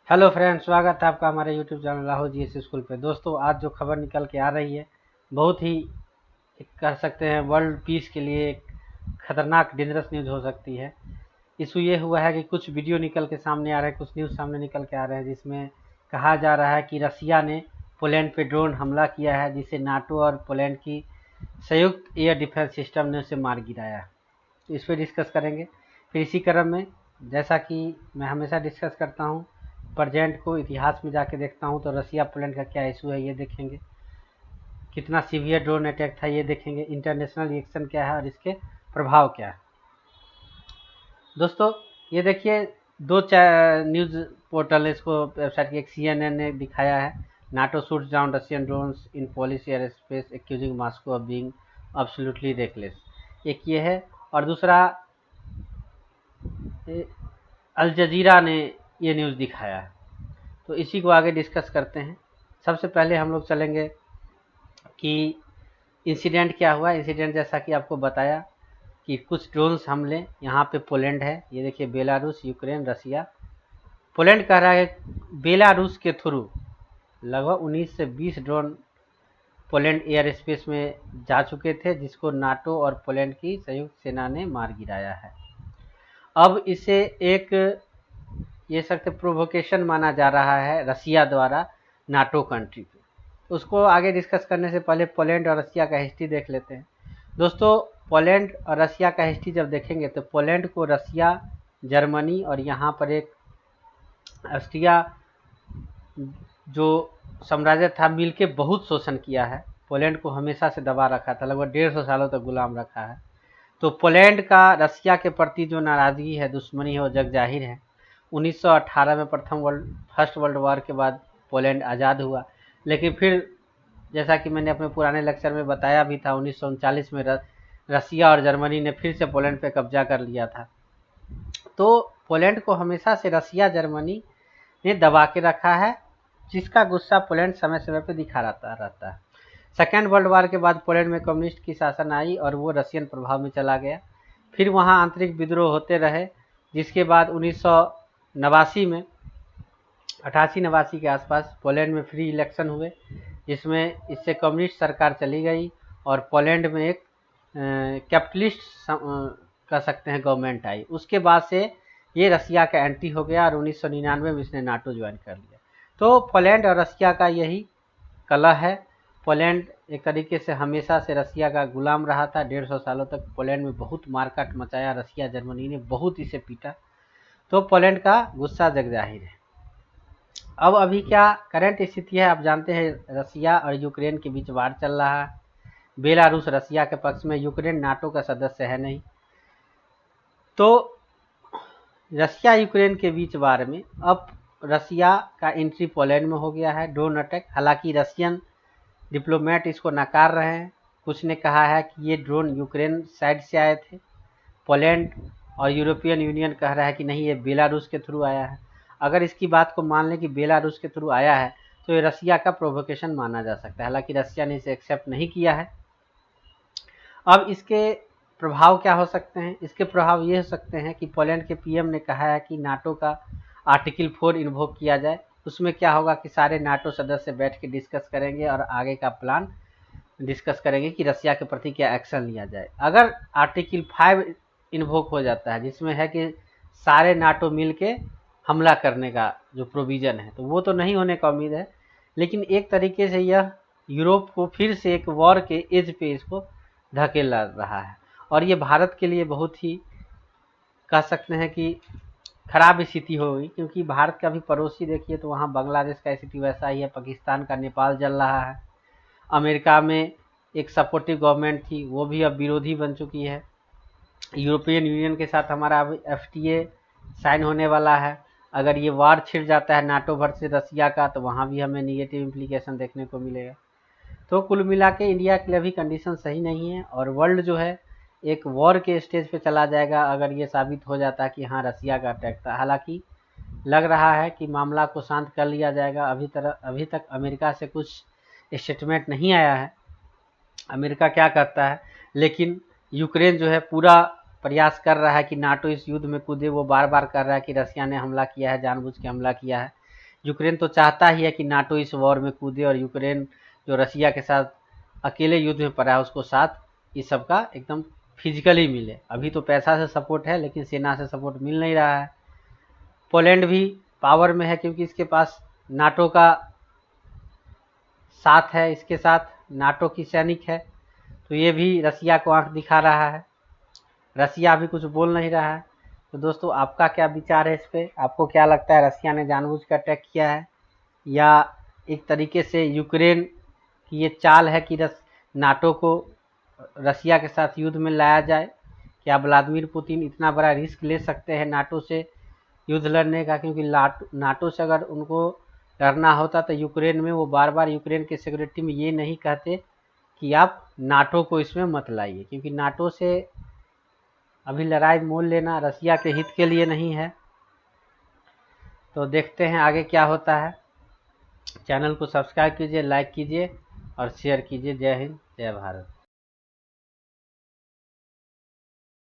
Hello friends, स्वागत है आपका हमारे YouTube channel Lahore GS school पे। दोस्तों, आज जो खबर निकल के आ रही है बहुत ही कह सकते हैं वर्ल्ड पीस के लिए एक खतरनाक डेंजरस न्यूज़ हो सकती है। इशू ये हुआ है कि कुछ वीडियो निकल के सामने आ रहे हैं, कुछ न्यूज़ सामने निकल के आ रहे हैं जिसमें कहा जा रहा है कि रसिया ने पोलैंड पे ड्रोन हमला किया है, जिसे नाटो और पोलैंड की संयुक्त एयर डिफेंस सिस्टम ने उसे मार गिराया। तो इस पर डिस्कस करेंगे। फिर इसी क्रम में, जैसा कि मैं हमेशा डिस्कस करता हूँ, प्रेजेंट को इतिहास में जाके देखता हूँ तो रसिया पोलैंड का क्या इशू है ये देखेंगे, कितना सीवियर ड्रोन अटैक था ये देखेंगे, इंटरनेशनल रिएक्शन क्या है और इसके प्रभाव क्या है। दोस्तों, ये देखिए, दो न्यूज़ पोर्टल है, इसको वेबसाइट की एक CNN ने दिखाया है, NATO shoots down Russian drones in Polish air space accusing Moscow of being absolutely reckless. एक ये है, और दूसरा अल जजीरा ने ये न्यूज़ दिखाया है। तो इसी को आगे डिस्कस करते हैं। सबसे पहले हम लोग चलेंगे कि इंसिडेंट क्या हुआ। इंसिडेंट जैसा कि आपको बताया कि कुछ ड्रोन्स हमले, यहाँ पे पोलैंड है, ये देखिए, बेलारूस, यूक्रेन, रसिया। पोलैंड कह रहा है बेलारूस के थ्रू लगभग 19 से 20 ड्रोन पोलैंड एयर स्पेस में जा चुके थे, जिसको नाटो और पोलैंड की संयुक्त सेना ने मार गिराया है। अब इसे एक ये सख्त प्रोवोकेशन माना जा रहा है रसिया द्वारा नाटो कंट्री पे। उसको आगे डिस्कस करने से पहले पोलैंड और रसिया का हिस्ट्री देख लेते हैं। दोस्तों, पोलैंड और रसिया का हिस्ट्री जब देखेंगे तो पोलैंड को रसिया, जर्मनी और यहाँ पर एक ऑस्ट्रिया जो साम्राज्य था मिलके बहुत शोषण किया है। पोलैंड को हमेशा से दबा रखा था, लगभग 150 सालों तक गुलाम रखा है। तो पोलैंड का रसिया के प्रति जो नाराजगी है, दुश्मनी है, वो जग जाहिर है। 1918 में फर्स्ट वर्ल्ड वॉर के बाद पोलैंड आज़ाद हुआ, लेकिन फिर जैसा कि मैंने अपने पुराने लेक्चर में बताया भी था, 1939 में रसिया और जर्मनी ने फिर से पोलैंड पे कब्जा कर लिया था। तो पोलैंड को हमेशा से रसिया, जर्मनी ने दबा के रखा है, जिसका गुस्सा पोलैंड समय समय पर दिखा रहता है। सेकेंड वर्ल्ड वॉर के बाद पोलैंड में कम्युनिस्ट की शासन आई और वो रशियन प्रभाव में चला गया। फिर वहाँ आंतरिक विद्रोह होते रहे, जिसके बाद 1989 में 88-89 के आसपास पोलैंड में फ्री इलेक्शन हुए, जिसमें इससे कम्युनिस्ट सरकार चली गई और पोलैंड में एक कैपिटलिस्ट कह सकते हैं गवर्नमेंट आई। उसके बाद से ये रसिया का एंटी हो गया और 1999 में इसने नाटो ज्वाइन कर लिया। तो पोलैंड और रसिया का यही कलह है। पोलैंड एक तरीके से हमेशा से रसिया का गुलाम रहा था, 150 सालों तक पोलैंड में बहुत मारकाट मचाया, रसिया, जर्मनी ने बहुत इसे पीटा। तो पोलैंड का गुस्सा जग जाहिर है। अब अभी क्या करंट स्थिति है, आप जानते हैं रसिया और यूक्रेन के बीच वार चल रहा है। बेलारूस रसिया के पक्ष में, यूक्रेन नाटो का सदस्य है नहीं। तो रसिया यूक्रेन के बीच वार में अब रसिया का एंट्री पोलैंड में हो गया है, ड्रोन अटैक। हालांकि रशियन डिप्लोमेट इसको नकार रहे हैं। कुछ ने कहा है कि ये ड्रोन यूक्रेन साइड से आए थे। पोलैंड और यूरोपियन यूनियन कह रहा है कि नहीं, ये बेलारूस के थ्रू आया है। अगर इसकी बात को मान लें कि बेलारूस के थ्रू आया है तो ये रसिया का प्रोवोकेशन माना जा सकता है। हालांकि रसिया ने इसे एक्सेप्ट नहीं किया है। अब इसके प्रभाव क्या हो सकते हैं? इसके प्रभाव ये हो सकते हैं कि पोलैंड के पीएम ने कहा है कि नाटो का आर्टिकल 4 इन्वोक किया जाए। उसमें क्या होगा कि सारे नाटो सदस्य बैठ के डिस्कस करेंगे और आगे का प्लान डिस्कस करेंगे कि रसिया के प्रति क्या एक्शन लिया जाए। अगर आर्टिकल 5 इन्वोक हो जाता है, जिसमें है कि सारे नाटो मिल के हमला करने का जो प्रोविज़न है, तो वो तो नहीं होने का उम्मीद है। लेकिन एक तरीके से यह यूरोप को फिर से एक वॉर के एज पे इसको धकेल रहा है, और ये भारत के लिए बहुत ही कह सकते हैं कि खराब स्थिति होगी, क्योंकि भारत का भी पड़ोसी देखिए तो वहाँ बांग्लादेश का स्थिति वैसा ही है, पाकिस्तान का, नेपाल जल रहा है। अमेरिका में एक सपोर्टिव गवर्नमेंट थी, वो भी अब विरोधी बन चुकी है। यूरोपियन यूनियन के साथ हमारा अब FTA साइन होने वाला है। अगर ये वार छिड़ जाता है नाटो वर्सेस रसिया का, तो वहाँ भी हमें निगेटिव इम्प्लीकेशन देखने को मिलेगा। तो कुल मिला के इंडिया के लिए अभी कंडीशन सही नहीं है, और वर्ल्ड जो है एक वॉर के स्टेज पे चला जाएगा अगर ये साबित हो जाता है कि हाँ, रसिया का अटैक था। हालांकि लग रहा है कि मामला को शांत कर लिया जाएगा। अभी तक अमेरिका से कुछ स्टेटमेंट नहीं आया है, अमेरिका क्या करता है। लेकिन यूक्रेन जो है पूरा प्रयास कर रहा है कि नाटो इस युद्ध में कूदे। वो बार बार कर रहा है कि रसिया ने हमला किया है, जानबूझ के हमला किया है। यूक्रेन तो चाहता ही है कि नाटो इस वॉर में कूदे और यूक्रेन जो रसिया के साथ अकेले युद्ध में पड़ा है उसको साथ इस सब का एकदम फिजिकली मिले। अभी तो पैसा से सपोर्ट है लेकिन सेना से सपोर्ट मिल नहीं रहा है। पोलैंड भी पावर में है क्योंकि इसके पास नाटो का साथ है, इसके साथ नाटो की सैनिक है, तो ये भी रसिया को आंख दिखा रहा है। रसिया भी कुछ बोल नहीं रहा है। तो दोस्तों आपका क्या विचार है इस पे? आपको क्या लगता है रसिया ने जानबूझकर अटैक किया है या एक तरीके से यूक्रेन की ये चाल है कि नाटो को रसिया के साथ युद्ध में लाया जाए? क्या व्लादिमीर पुतिन इतना बड़ा रिस्क ले सकते हैं नाटो से युद्ध लड़ने का? क्योंकि नाटो से अगर उनको डरना होता तो यूक्रेन में वो बार बार यूक्रेन के सिक्योरिटी में ये नहीं कहते कि आप नाटो को इसमें मत लाइए, क्योंकि नाटो से अभी लड़ाई मोल लेना रसिया के हित के लिए नहीं है। तो देखते हैं आगे क्या होता है। चैनल को सब्सक्राइब कीजिए, लाइक कीजिए और शेयर कीजिए। जय हिंद, जय भारत।